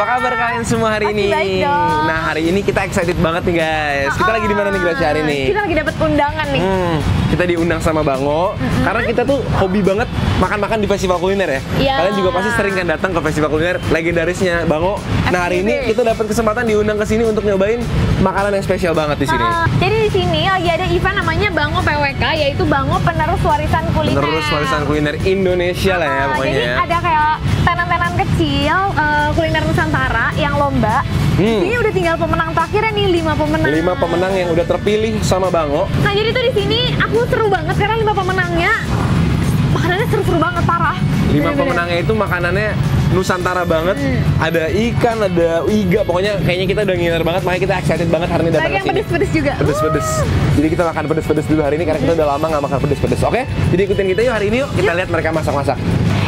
Apa kabar kalian semua hari ini? Baik dong. Nah, hari ini kita excited banget nih guys. Kita lagi di mana nih Gracia hari ini? Kita lagi dapat undangan nih. Kita diundang sama Bango karena kita tuh hobi banget makan-makan di festival kuliner ya. Iya. Kalian juga pasti sering kan datang ke festival kuliner legendarisnya Bango. Nah, hari ini kita dapat kesempatan diundang ke sini untuk nyobain makanan yang spesial banget di sini. Jadi di sini lagi ada event namanya Bango PWK, yaitu Bango Penerus Warisan Kuliner. Penerus warisan kuliner Indonesia lah ya pokoknya. Jadi ada kayak tenan-tenan kecil kuliner Nusantara yang lomba. Ini udah tinggal pemenang terakhirnya nih, 5 pemenang. 5 pemenang yang udah terpilih sama Bango. Nah, jadi tuh di sini aku seru banget karena 5 pemenangnya makanannya seru-seru banget, parah. 5 Bener-bener. pemenangnya itu makanannya Nusantara banget. Ada ikan, ada iga, pokoknya kayaknya kita udah ngiler banget, makanya kita excited banget hari ini datang Banyak ke yang sini. pedes-pedes juga. Pedes-pedes. Jadi kita makan pedes-pedes dulu hari ini karena kita udah lama nggak makan pedes-pedes. Oke? Jadi ikutin kita yuk hari ini yuk. Kita lihat mereka masak-masak.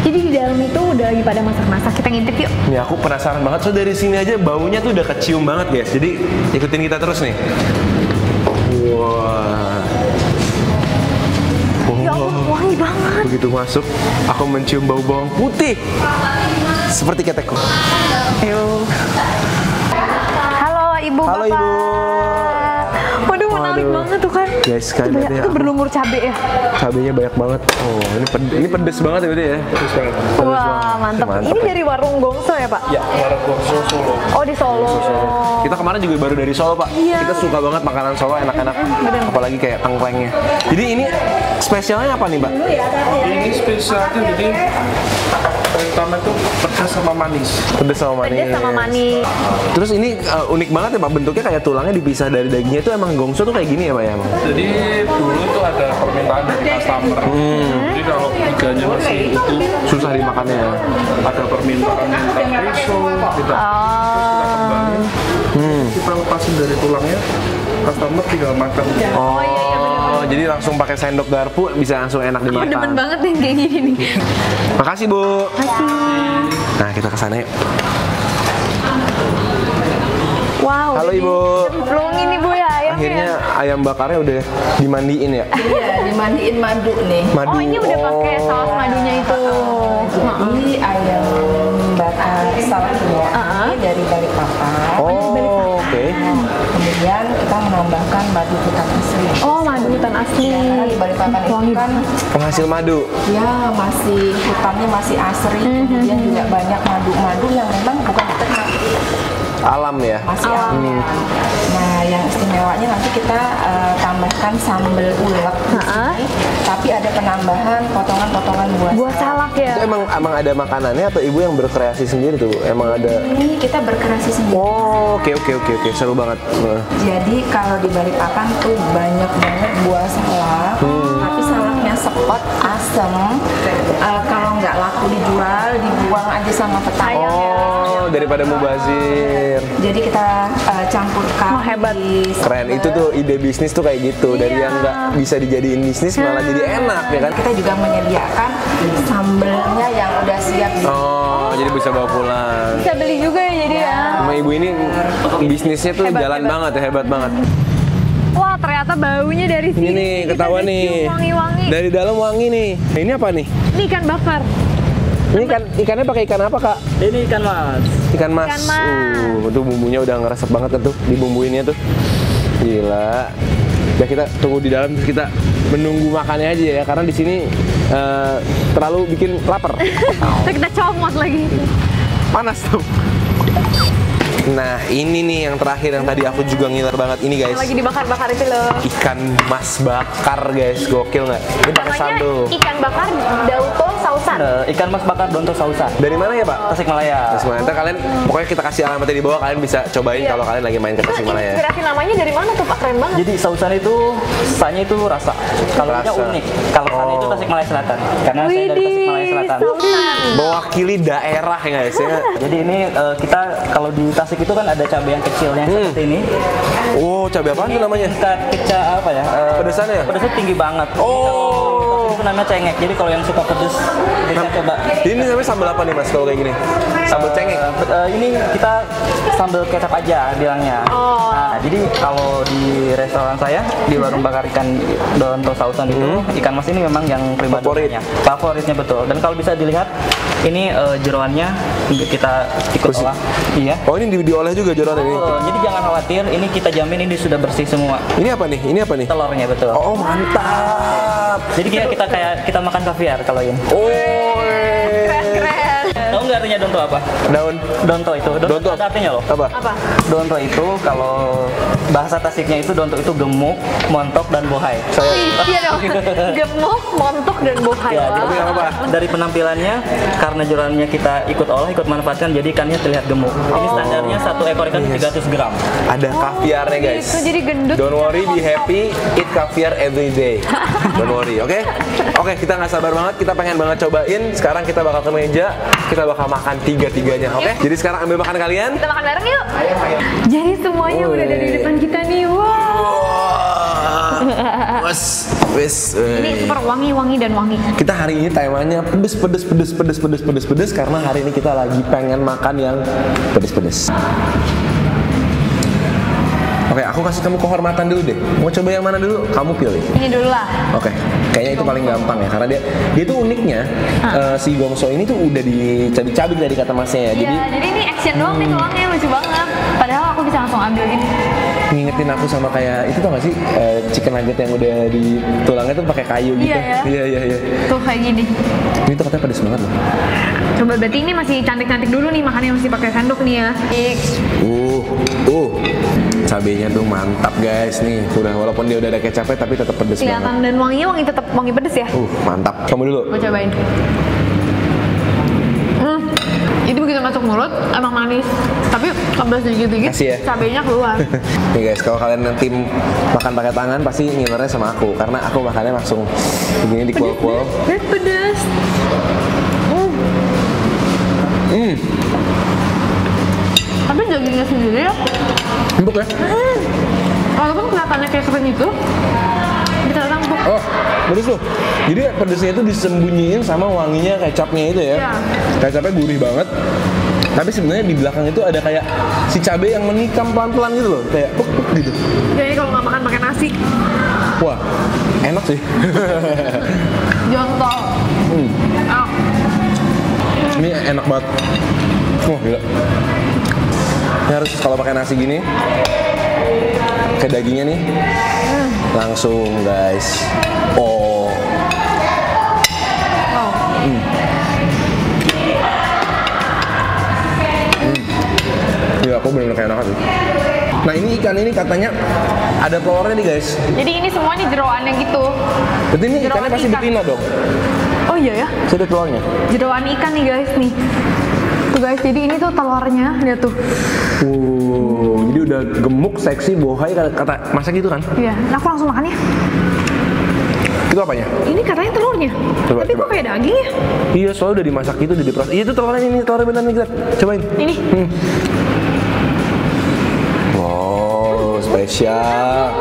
Jadi di dalam itu udah lagi pada masak-masak. Kita ngintip yuk. Nih aku penasaran banget. So dari sini aja baunya tuh udah kecium banget guys. Jadi ikutin kita terus nih. Wah. Ya ampun, wangi banget. Begitu masuk, aku mencium bau bawang putih. Seperti ketekku. Ayo. Halo Ibu, Halo, Bapak. Ibu. Waduh, menarik Waduh. banget tuh kan. Guys, kalian lihat ya. Itu berlumur cabe ya. Cabenya banyak banget. Oh, ini pedes banget ya berarti ya. Pedes banget. Wah, mantap. Ini dari warung Gongso ya, Pak? Ya, warung Gongso Solo. Oh, di Solo. Kita kemarin juga baru dari Solo, Pak. Iya. Kita suka banget makanan Solo, enak-enak. Apalagi kayak tengklengnya. Jadi ini spesialnya apa nih, Mbak? Ini spesialnya jadi pertama itu pedas sama manis. Pedes sama manis. Pedas sama manis. Terus ini unik banget ya, Pak. Bentuknya kayak tulangnya dipisah dari dagingnya itu emang Gongso tuh kayak gini ya, Pak ya, Bang? Jadi dulu tuh ada permintaan dari customer. Jadi kalau iganya masih itu Susah dimakannya. ada permintaan minta riso, kita kembangin, kita lepasin dari tulangnya, customer tinggal makan. Oh, jadi langsung pakai sendok garpu bisa langsung enak dimakan. Demen banget nih kayak gini nih. Makasih, Bu. Nah, kita ke sana yuk. Wow. Halo, udah Ibu. dicemplungin nih, Bu ya ayamnya. Akhirnya ayam bakarnya udah dimandiin ya? Iya, dimandiin madu nih. Madu. Oh, ini udah pakai saus madunya itu. Jadi ayam bakar salak ini dari Balikpapan. Oh, oke. Kemudian kita menambahkan madu hutan asli. Oh, madu hutan asli. Karena di Balikpapan itu kan Penghasil madu. ya masih hutannya masih asri. Kemudian juga banyak madu-madu yang memang bukan diternak, Alam ya? masih alami. Nah, yang istimewanya nanti kita tambahkan sambal ulek di sini, tapi ada penambahan potongan-potongan buah. Buah salak ya. Itu emang ada makanannya atau ibu yang berkreasi sendiri tuh? Emang ada? Ini kita berkreasi sendiri. Oh, oke, seru banget. Jadi kalau di Balikpapan tuh banyak banget buah salak, tapi salaknya sepot, asem. Kalau nggak laku dijual, dibuang aja sama petani. Oh, daripada mubazir. Jadi kita campurkan. Oh, hebat. di Keren, sambal. itu tuh ide bisnis tuh kayak gitu. Dari yang nggak bisa dijadiin bisnis malah jadi enak ya kan? Kita juga menyediakan sambalnya yang udah siap. Oh, jadi bisa bawa pulang. Bisa beli juga ya jadi ya. Sama ibu ini bisnisnya tuh Hebat, jalan hebat. banget ya, hebat banget. Wah, ternyata baunya dari sini. Ini nih, Kita ketahuan udah nih. cium wangi-wangi. Dari dalam wangi nih. Nah, ini apa nih? Ini ikan bakar. Ini ikannya pakai ikan apa, Kak? Ini ikan mas. Ikan mas. Ikan mas. Tuh bumbunya udah ngeresep banget tuh dibumbuinnya tuh. Gila. Ya kita tunggu di dalam terus kita menunggu makannya aja ya karena di sini terlalu bikin lapar. Terus kita comot lagi. Panas tuh. Nah, ini nih yang terakhir yang tadi aku juga ngiler banget ini guys. Lagi dibakar-bakar itu loh. Ikan mas bakar guys, gokil nggak? Ini pakai Namanya sambal. ikan bakar Dauto Sausan. Ikan mas bakar Donto Sausan, Dari mana ya, Pak? Tasikmalaya. Tasikmalaya. Ntar kalian pokoknya kita kasih alamatnya di bawah, kalian bisa cobain kalau kalian lagi main ke Itu Tasikmalaya. inspirasi namanya dari mana tuh Pak? Keren banget. Jadi sausan itu sanya itu rasa. Kalau dia Rasa. unik. Kalau sana itu Tasikmalaya Selatan. Karena saya dari Tasikmalaya Selatan. Sausan. Mewakili daerah ya guys ya. Jadi ini kita kalau di Tasik itu kan ada cabai yang kecilnya seperti ini. Oh, cabai apaan tuh namanya? Kita apa ya? Pedesannya ya? Pedesnya tinggi banget. Oh. Itu namanya cengek. Jadi kalau yang suka pedes kita coba. Ini namanya sambal apa nih Mas kalau kayak gini? Sambal cengek. Ini kita sambal kecap aja bilangnya. Nah, jadi kalau di restoran saya di warung bakar ikan Donto Sausan itu ikan mas ini memang yang prima Favorit. donanya. Favoritnya betul. Dan kalau bisa dilihat Ini jeroannya kita ikut olah. Iya. Oh, ini diolah juga jeroan ini. Jadi jangan khawatir, ini kita jamin ini sudah bersih semua. Ini apa nih? Ini apa nih? Telurnya betul. Oh, mantap. Jadi kita makan kaviar kalau ini. Oh. Tahu nggak artinya donto apa? Daun. Donto itu. Donto ada artinya loh. Apa? Donto itu kalau bahasa Tasiknya itu donto itu gemuk, montok dan bohai. Iya dong. Gemuk, montok dan bohai. Ya, Tapi nggak apa-apa. dari penampilannya karena jeroannya kita ikut olah, ikut manfaatkan, jadi ikannya terlihat gemuk. Ini standarnya satu ekor ikan 300 gram. Ada kaviarnya guys. Itu jadi gendut. Don't worry, be happy, eat caviar every day. Don't worry, oke? Oke, kita nggak sabar banget, kita pengen banget cobain. Sekarang kita bakal ke meja, kita bakal makan tiga-tiganya, oke? Jadi sekarang ambil makan kalian. Kita makan bareng yuk. Jadi semuanya udah ada di depan kita nih. Wow. Wes. Ini super wangi dan wangi. Kita hari ini temanya pedes karena hari ini kita lagi pengen makan yang pedes. Oke, aku kasih kamu kehormatan dulu deh. Mau coba yang mana dulu? Kamu pilih. Ini dulu lah. Oke, kayaknya itu paling gampang ya, karena dia tuh uniknya si gongso ini tuh udah dicabik-cabik dari kata masnya ya. Iya, jadi ini action doang nih tulangnya, lucu banget. Padahal aku bisa langsung ambil gini. Ngingetin aku sama kayak itu, tau gak sih chicken nugget yang udah di tulangnya tuh pakai kayu gitu. Iya ya. Iya. Tuh kayak gini. Ini tuh katanya pedes banget loh. Coba berarti ini masih cantik-cantik dulu nih, makannya masih pakai sendok nih ya. Cabenya tuh mantap guys nih. Walaupun dia udah ada kecapnya tapi tetap pedes banget. Kelihatan dan wanginya tetap wangi pedes ya. Mantap. Kamu dulu. Mau cobain. Itu begitu masuk mulut emang manis, tapi tambah sedikit-sedikit Kasih ya. cabenya keluar. Nih guys, kalau kalian nanti makan pakai tangan pasti ngilernya sama aku, karena aku makannya langsung begini di kual-kual. Pedes. Tapi dagingnya sendiri ya. Empuk ya? Walaupun kelihatannya kayak kering itu, dia ternyata empuk. Oh, pedes loh. Jadi pedesnya itu disembunyiin sama wanginya kecapnya itu ya. Iya. Kecapnya gurih banget. Tapi sebenarnya di belakang itu ada kayak si cabai yang menikam pelan-pelan gitu loh, kayak gitu. Jadi kalau nggak makan pakai nasi, Wah, enak sih. jontol. Ini enak banget. Wah, gila. Ini harus kalau pakai nasi gini, kayak dagingnya nih, langsung guys. Ya, aku bener-bener kayak enak sih. Nah, ini ikan ini katanya ada telurnya nih guys. Jadi ini semuanya jeroannya gitu. Berarti ini ikannya Jeroan pasti ikan. betina dong. Oh iya ya, Saya ada telurnya. jeroan ikan nih guys nih. Tuh guys, jadi ini tuh telurnya, lihat tuh. Jadi udah gemuk, seksi, bohai kata masak gitu kan? Iya, nah aku langsung makan ya. Itu apanya? Ini katanya telurnya, Coba, tapi coba. kok kayak daging ya? Iya, soalnya udah dimasak gitu, udah diproses. Iya, itu telurnya ini, telurnya beneran nih, Gret. Cobain. Ini. Wow, spesial.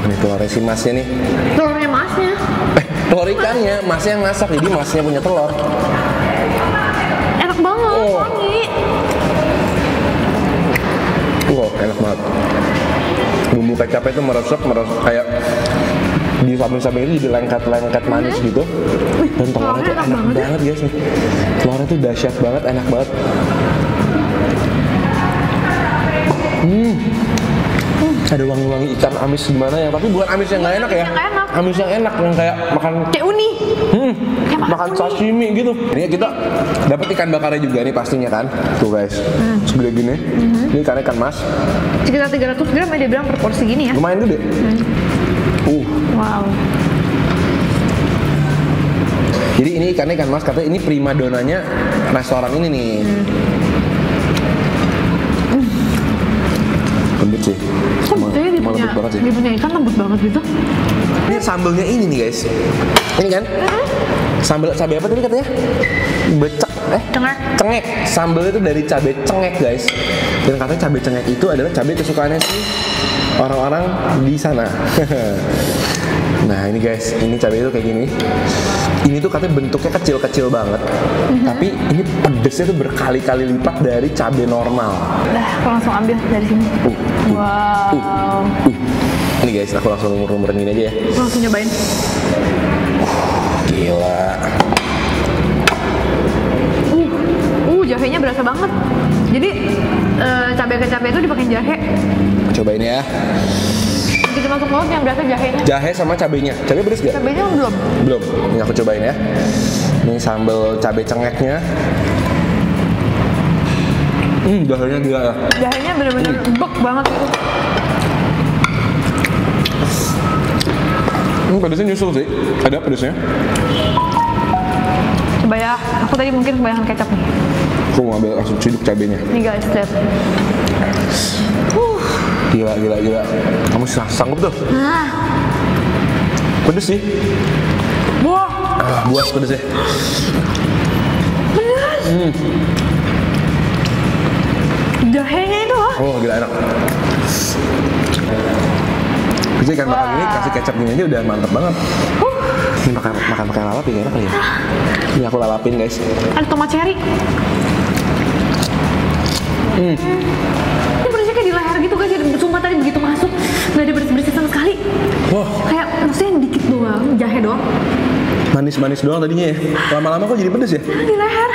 Ini telurnya si masnya nih. Telurnya masnya. Telur ikannya, masnya yang masak, jadi masnya punya telur. Enak banget, wangi. Wow, enak banget. Bumbu kecapnya itu meresap kayak di samping-samping itu jadi lengket-lengket manis gitu. Dan telurnya tuh enak banget guys nih. Telurnya tuh dahsyat banget, enak banget. Ada wangi-wangi ikan amis gimana yang, tapi bukan amis yang nggak enak ya. Yang nggak enak. Amis yang enak yang kayak makan Kayak uni. Kayak makan sashimi gitu. Ini kita dapat ikan bakarnya juga nih pastinya kan. Tuh guys, segede gini. Ini ikan mas. Sekitar 300 gram ya dia bilang per porsi gini ya. Lumayan gede. Wow. Jadi ini ikannya ikan mas, katanya ini prima donanya restoran ini nih. Lembut sih. Kok betulnya dia Emang punya, lembut banget sih. dia punya ikan lembut banget gitu. Ini sambelnya ini nih guys. Ini kan? Sambal cabai apa tadi katanya? Becak, cengek. Sambelnya itu dari cabai cengek guys. Dan katanya cabai cengek itu adalah cabai kesukaannya sih orang-orang di sana. Nah ini guys, ini cabai itu kayak gini. Ini tuh katanya bentuknya kecil-kecil banget. Tapi ini pedesnya tuh berkali-kali lipat dari cabai normal. Dah, aku langsung ambil dari sini. Wow. Ini guys, aku langsung umur-umurin ini aja ya. Aku langsung nyobain. Gila. jahenya berasa banget. Jadi cabai itu dipakein jahe. Cobain ya. Begitu masuk mulut yang berasa jahenya. Jahe sama cabenya. Cabai pedes gak? Cabenya belum. Belum. Ini aku cobain ya. Ini sambal cabai cengeknya. Jahenya gila ya. Jahenya bener-bener bek banget gitu. Pedesnya nyusul sih. Ada pedesnya. Coba ya, aku tadi mungkin kebanyakan kecap nih. Aku mau ambil langsung ciduk cabenya. Nih guys, lihat. Gila. Kamu sanggup tuh? Pedes sih. Wah. Buas pedesnya. Bener. Jahenya itu loh. Oh, gila enak. Bisa ikan bakar ini kasih kecap gini aja udah mantep banget. Ini makan pakai lalap ya enak kali ya. Ini aku lalapin guys. Ada tomat cherry. Ini pedasnya kayak di leher gitu guys. Sumpah tadi begitu masuk nggak ada bersih-bersih sama sekali. Wah. Kayak maksudnya dikit doang, jahe doang. Manis doang tadinya ya. Lama-lama kok jadi pedes ya? Di leher.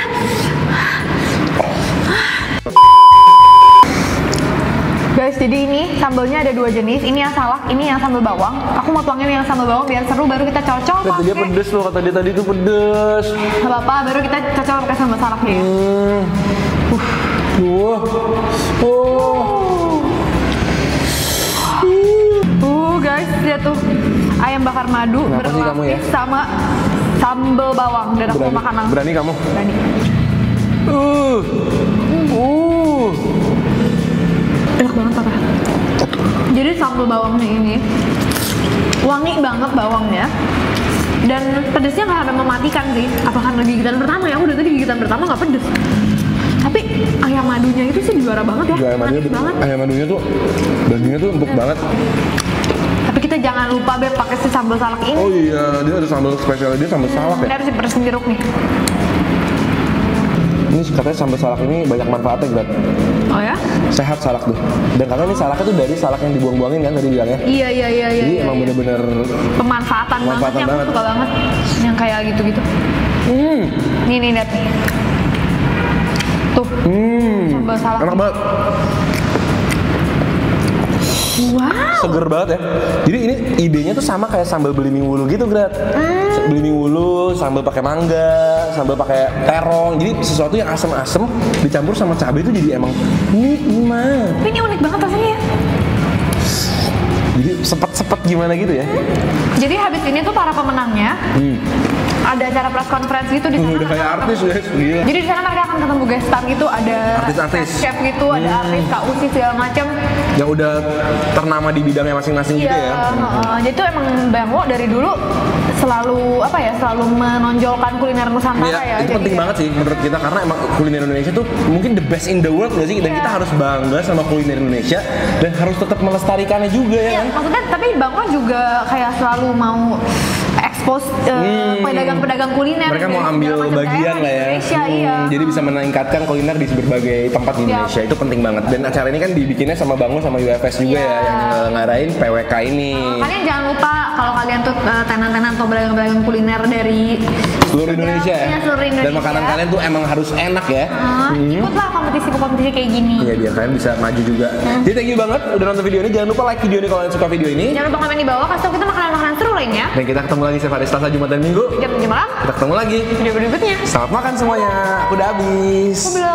Guys, jadi ini sambalnya ada 2 jenis. Ini yang salak, ini yang sambal bawang. Aku mau tuangin yang sambal bawang biar seru, baru kita cocok Kata dia pedes loh, kata dia tadi tuh pedes. Gak apa-apa, baru kita cocok pakai sambal salaknya. Guys, lihat tuh ayam bakar madu berlapis sama sambal bawang. Dan aku mau makan langsung. Berani kamu? Berani. Enak banget Papa. Jadi sambal bawangnya ini wangi banget bawangnya. Dan pedesnya nggak sampai mematikan sih. Apa karena gigitan pertama ya? Udah tadi gigitan pertama nggak pedes. Tapi ayam madunya itu sih juara banget ya. Ayam madunya tuh dagingnya tuh empuk banget. Tapi kita jangan lupa Beb pakai si sambal salak ini. Oh iya, dia ada sambal spesial dia sambal salak ya. Kita harus diperesin jeruk nih. Ini katanya sambal salak ini banyak manfaatnya, Grat. Oh ya? Sehat salak tuh. Dan karena ini salaknya tuh dari salak yang dibuang-buangin kan tadi bilangnya. Iya. Jadi emang bener-bener pemanfaatan banget. Aku suka banget yang kayak gitu-gitu. Nih lihat nih. Tuh. Sambal salak. Enak banget. Wow. Seger banget ya. Jadi ini idenya tuh sama kayak sambal beliming wulu gitu, Grat. Beliming wulu, sambal pakai mangga, sambal pakai terong. Jadi sesuatu yang asem-asem dicampur sama cabai itu jadi emang nikmat. Tapi ini unik banget rasanya ya. Jadi sepet-sepet gimana gitu ya. Jadi habis ini tuh para pemenangnya ada acara press conference gitu di sana. Udah kayak artis guys, gila. Jadi di sana mereka akan ketemu guest star gitu, ada Artis-artis. chef gitu, ada artis, Kak Uci segala macam. Yang udah ternama di bidangnya masing-masing gitu ya. Jadi tuh emang Bangwo dari dulu selalu selalu menonjolkan kuliner Nusantara ya. Itu penting banget sih menurut kita karena emang kuliner Indonesia tuh mungkin the best in the world nggak sih? Dan kita harus bangga sama kuliner Indonesia dan harus tetap melestarikannya juga ya kan? Maksudnya tapi Bangwo juga kayak selalu mau expose pedagang-pedagang kuliner. Mereka mau ambil bagian lah ya. Indonesia, Jadi bisa meningkatkan kuliner di berbagai tempat di Indonesia. Itu penting banget. Dan acara ini kan dibikinnya sama Bangwo sama UFS juga ya yang ngadain PWK ini. Kalian jangan lupa kalau kalian tuh tenan-tenan atau pedagang-pedagang kuliner dari seluruh Indonesia ya. Seluruh Indonesia. Dan makanan kalian tuh emang harus enak ya. Ikutlah kompetisi kayak gini. Iya, biar kalian bisa maju juga. Jadi thank you banget udah nonton video ini. Jangan lupa like video ini kalau kalian suka video ini. Jangan lupa komen di bawah, kasih tau kita makanan-makanan seru lainnya. Dan kita ketemu lagi setiap hari Selasa, Jumat, dan Minggu. Jam 7 malam. Kita ketemu lagi. Video berikutnya. Selamat makan semuanya. Aku udah habis. Aku belum.